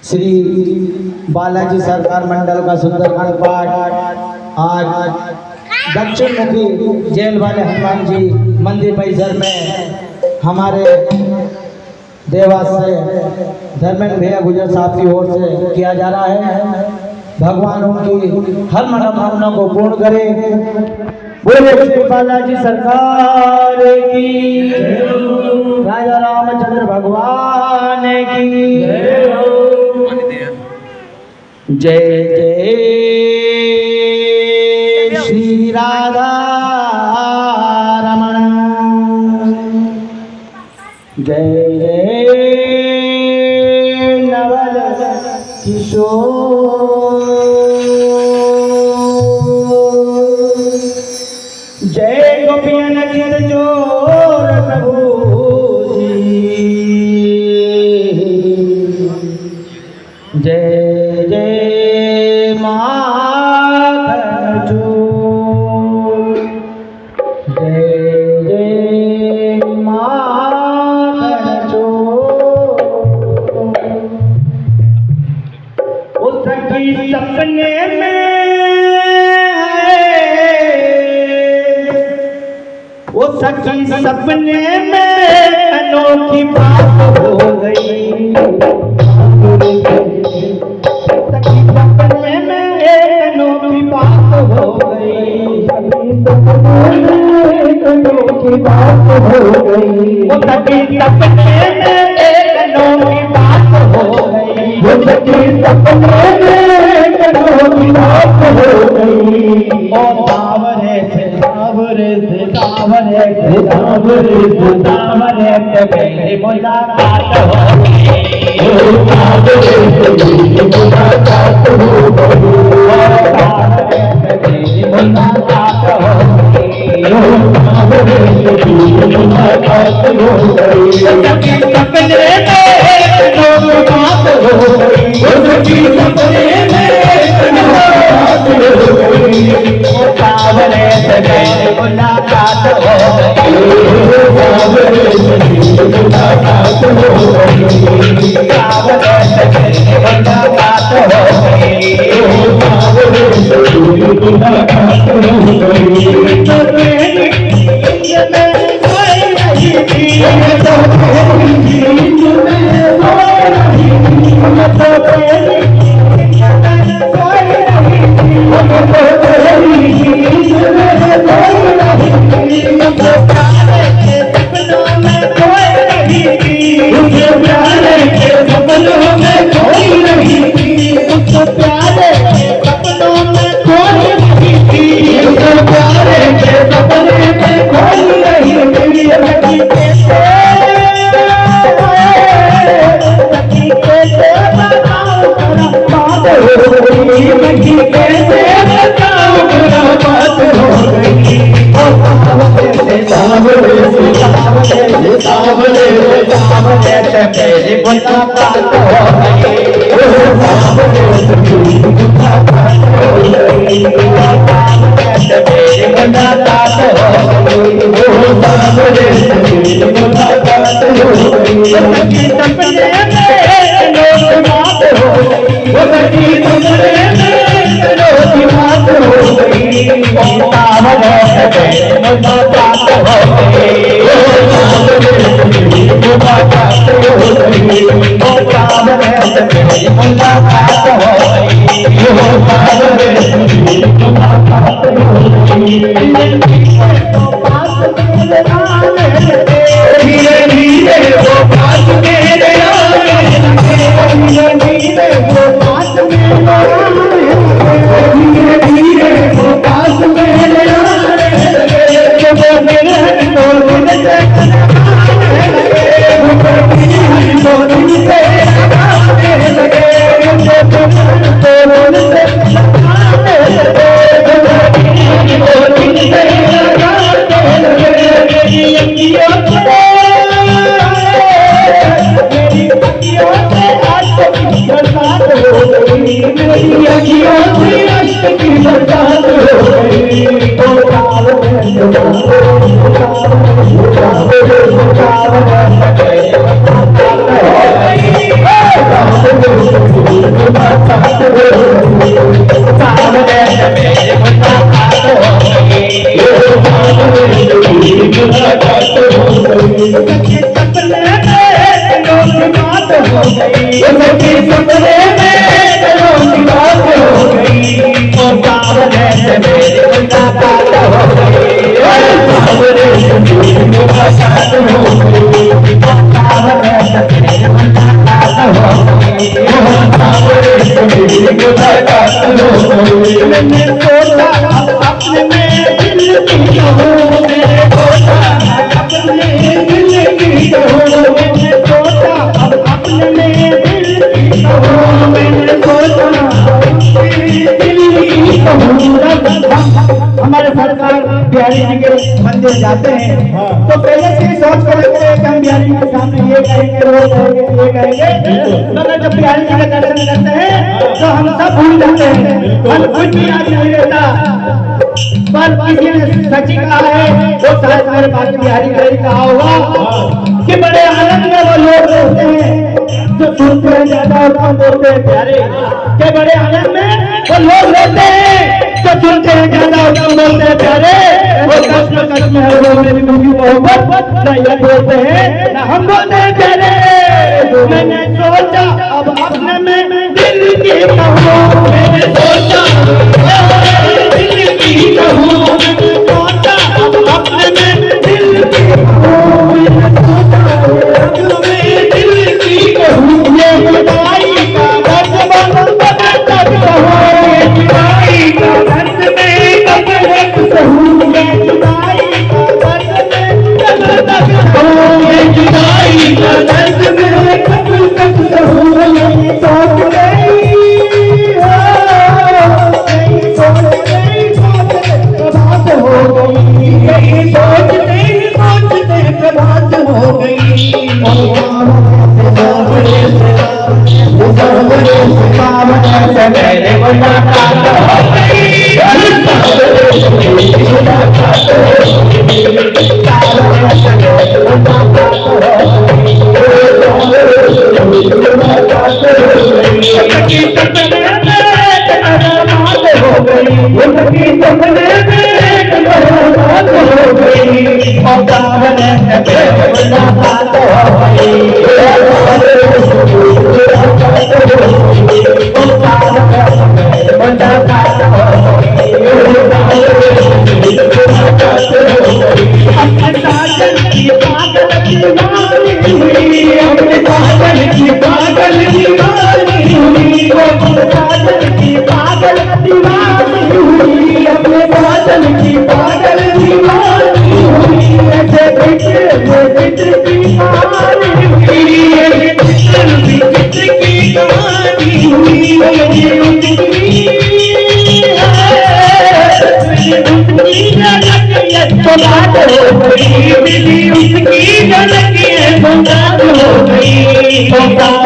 श्री बालाजी सरकार मंडल का सुंदरकांड पाठ आज दक्षिण मुखी जेल वाले हनुमान जी मंदिर परिसर में हमारे देवास से धर्मेंद्र भैया गुजर साहब की ओर से किया जा रहा है। भगवान उनकी हर मनोकामना को पूर्ण करे। बोले श्री बालाजी सरकार की, राजा रामचंद्र भगवान की जय जय श्री राधा रमण, जय जय नवल किशोर, जय गोपियन के चोर प्रभु जी, जय जय माखन चोर, जय जय माखन चोर। उस सखी सपने में, वो सखी सपने में अनोखी बात हो गई, सखी सपने में अनोखी बात हो गई, अनोखी बात हो गई, वो सखी सपने में अनोखी बात हो गई, वो सखी सपने में अनोखी बात हो गई। और सावरे से सावरे से सावरे से सावरे से सावरे से मेरी मुलाकात हो गई, सावरे से मेरी मुलाकात हो गई, सावरे से मेरी मुलाकात हो गई, सावरे से मेरी मुलाकात हो गई। सखी सपने में अनोखी बात हो गई, सखी सपने में मुलाकात हो गई, सावरे से मेरी मुलाकात हो गई, सावरे से मेरी मुलाकात हो गई, सावरे से मेरी मुलाकात हो गई, सावरे से मेरी मुलाकात हो गई। गई, वो सखी सपने में कनों की बात हो गई, वो सावरे से मेरी मुलाकात हो गई, सावरे से मेरी मुलाकात हो गई, सावरे से मेरी मुलाकात हो गई, सावरे से मेरी मुलाकात हो गई। मैंने सोचा अपने में दिल की कहूँ, मैंने सोचा अपने दिल की कहूँ, मैंने सोचा अब अपने में दिल की कहूँ, मैंने सोचा दिल की कहूँ। हमारे सरकार बिहारी जी के मंदिर जाते हैं तो पहले से ही सोच कर रखते हैं कि हम बिहारी जी के सामने ये कहेंगे, वो कहेंगे, ये कहेंगे, मगर जब बिहारी जी का दर्शन करते हैं तो हम सब भूल जाते हैं, हम कुछ भी याद नहीं रहता। पर किसी ने सच कहा है, वो शायद मेरे पास बिहारी जी कहा होगा कि बड़े आनंद में वो लोग रहते हैं जो सुनते हैं ज्यादा और कम बोलते हैं प्यारे, के बड़े आनंद में वो लोग रहते हैं जो सुनते हैं ज्यादा और कम बोलते हैं प्यारे, वो कष्ट में कष्ट में हर रोज मेरी मुझी मोहब्बत न ये बोलते हैं न हम बोलते हैं प्यारे। मैंने सोचा अब अपने में दिल की कहूँ, मैंने सोचा दिल की कहूँ, मैंने सोचा अब अपने में दिल की कहूँ, मैंने सोचा अपने दिल की कहूँ, ये जुदाई का दर्द बंद तक कहूँ, ये जुदाई का दर्द में कब तक सहूँ, ये जुदाई का दर्द में कब तक सहूँ, ये जुदाई का दर्द में कब तक सहूँ। यही सोच गई प्रभात हो गई, यही सोचते प्रभात हो गई, मेरे मुलाकात हो गई, बात हो गई, मिली उसकी झलक बात हो गई, मुलाकात हो गई।